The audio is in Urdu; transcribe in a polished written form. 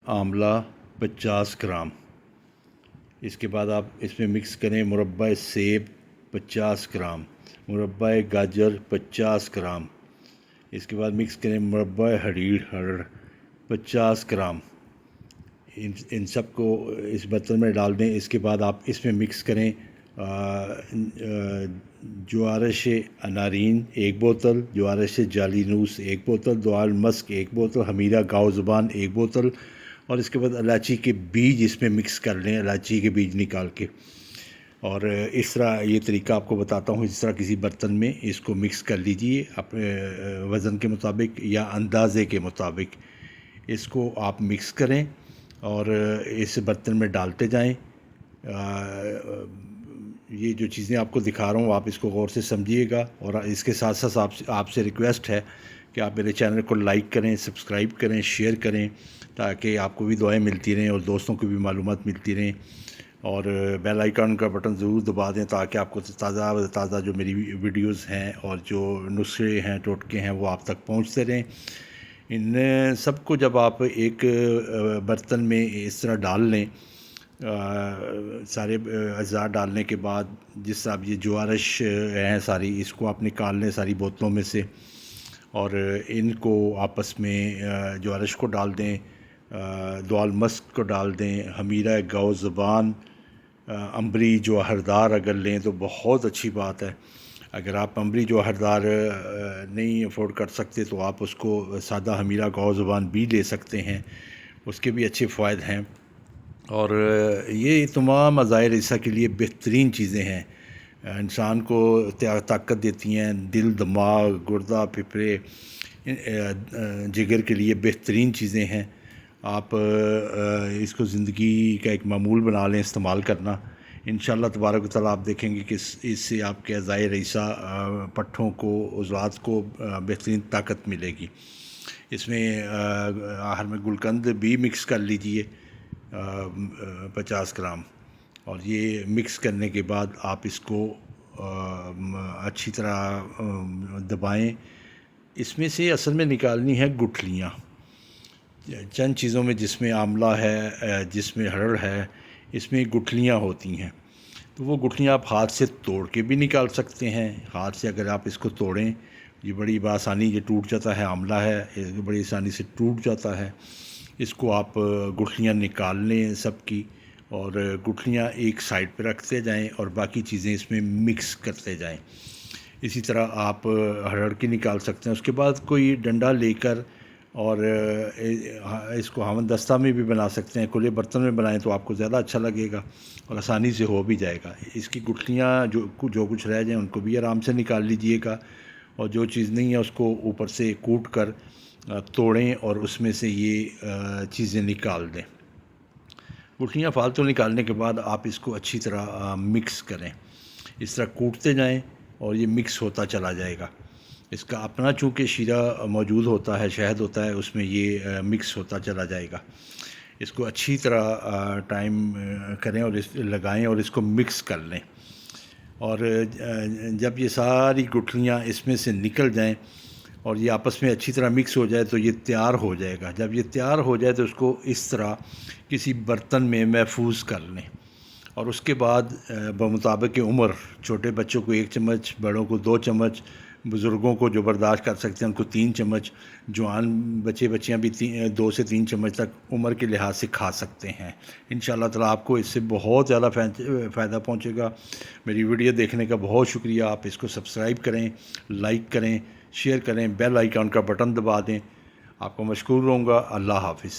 آملہ 50 گرام. اس کے بعد آپ اس میں مکس کریں مربع سیب 50 گرام، مربع گاجر 50 گرام. اس کے بعد مکس کریں مربع ہرڑ 50 گرام. ان سب کو اس برتن میں ڈال دیں. اس کے بعد آپ اس میں مکس کریں جوارش انارین 1 بوتل، جوارش جالی نوس 1 بوتل، دعا المسک 1 بوتل، خمیرہ گاؤ زبان 1 بوتل، اور اس کے بعد الائچی کے بیج اس میں مکس کر لیں، الائچی کے بیج نکال کے. اور اس طرح یہ طریقہ آپ کو بتاتا ہوں، اس طرح کسی برتن میں اس کو مکس کر لیجئے اپنے وزن کے مطابق یا اندازے کے مطابق. اس کو آپ مکس کریں اور اس برتن میں ڈالتے جائیں. یہ جو چیزیں آپ کو دکھا رہا ہوں آپ اس کو غور سے سمجھیے گا، اور اس کے ساتھ ساتھ آپ سے ریکویسٹ ہے کہ آپ میرے چینل کو لائک کریں، سبسکرائب کریں، شیئر کریں، تاکہ آپ کو بھی دعائیں ملتی رہیں اور دوستوں کو بھی معلومات ملتی رہیں. اور بیل آئیکن کا بٹن ضرور دبا دیں تاکہ آپ کو تازہ جو میری ویڈیوز ہیں اور جو نسخے ہیں، ٹوٹکے ہیں، وہ آپ تک پہنچتے رہیں. ان سب کو جب آپ ایک برتن میں اس طرح ڈال لیں، سارے اجزاء ڈالنے کے بعد، جس طرح یہ جوارش ہیں ساری، اس کو آپ نکال لیں ساری بوتلوں میں سے، اور ان کو آپس میں جوارش کو ڈال دیں، دعا المسک کو ڈال دیں، خمیرہ گاؤ زبان، امبری جوہردار اگر لیں تو بہت اچھی بات ہے. اگر آپ امبری جوہردار نہیں افورڈ کر سکتے تو آپ اس کو سادہ خمیرہ گاؤ زبان بھی لے سکتے ہیں، اس کے بھی اچھے فوائد ہیں. اور یہ تمام عزائر عیسیٰ کے لیے بہترین چیزیں ہیں، انسان کو طاقت دیتی ہیں، دل، دماغ، گردہ، پھیپھڑے، جگر کے لیے بہترین چیزیں ہیں. آپ اس کو زندگی کا ایک معمول بنا لیں استعمال کرنا. انشاءاللہ تبارک و تعالیٰ آپ دیکھیں گے کہ اس سے آپ کے عزائر عیسیٰ، پٹھوں کو، عضلات کو بہترین طاقت ملے گی. اس میں آخر میں گلقند بھی مکس کر لیجئے 50 گرام. اور یہ مکس کرنے کے بعد آپ اس کو اچھی طرح دبائیں. اس میں سے اصل میں نکالنی ہے گٹھلیاں. چند چیزوں میں جس میں آملہ ہے، جس میں ہرڑ ہے، اس میں گٹھلیاں ہوتی ہیں. تو وہ گٹھلیاں آپ ہاتھ سے توڑ کے بھی نکال سکتے ہیں. ہاتھ سے اگر آپ اس کو توڑیں، یہ بڑی بآسانی یہ ٹوٹ جاتا ہے. آملہ ہے، یہ بڑی آسانی سے ٹوٹ جاتا ہے. اس کو آپ گٹھلیاں نکال لیں سب کی، اور گٹھلیاں ایک سائڈ پہ رکھتے جائیں اور باقی چیزیں اس میں مکس کرتے جائیں. اسی طرح آپ ہرڑ کی نکال سکتے ہیں. اس کے بعد کوئی ڈنڈا لے کر، اور اس کو ہم دستہ میں بھی بنا سکتے ہیں. کھلے برتن میں بنائیں تو آپ کو زیادہ اچھا لگے گا اور آسانی سے ہو بھی جائے گا. اس کی گٹھلیاں جو کچھ رہ جائیں ان کو بھی آرام سے نکال لیجئے گا، اور جو چیز نہیں ہے اس کو اوپر سے کوٹ کر توڑیں اور اس میں سے یہ چیزیں نکال دیں. گٹھلیاں فالتو نکالنے کے بعد آپ اس کو اچھی طرح مکس کریں. اس طرح کوٹتے جائیں اور یہ مکس ہوتا چلا جائے گا. اس کا اپنا چونکہ شیرہ موجود ہوتا ہے، شہد ہوتا ہے، اس میں یہ مکس ہوتا چلا جائے گا. اس کو اچھی طرح ٹائم کریں اور لگائیں اور اس کو مکس کر لیں. اور جب یہ ساری گٹھلیاں اس میں سے نکل جائیں اور یہ آپس میں اچھی طرح مکس ہو جائے تو یہ تیار ہو جائے گا. جب یہ تیار ہو جائے تو اس کو اس طرح کسی برتن میں محفوظ کر لیں. اور اس کے بعد بمطابق عمر، چھوٹے بچوں کو 1 چمچ، بڑوں کو 2 چمچ، بزرگوں کو جو برداشت کر سکتے ہیں ان کو 3 چمچ، جوان بچیاں بھی 2 سے 3 چمچ تک عمر کے لحاظ سے کھا سکتے ہیں. انشاءاللہ تعالیٰ آپ کو اس سے بہت زیادہ فائدہ پہنچے گا. میری ویڈیو دیکھنے کا بہت شکریہ. آپ اس کو سبسکرائب کریں، لائک کریں، شیئر کریں، بیل آئیکن کا بٹن دبا دیں. آپ کو مشکور رہوں گا. اللہ حافظ.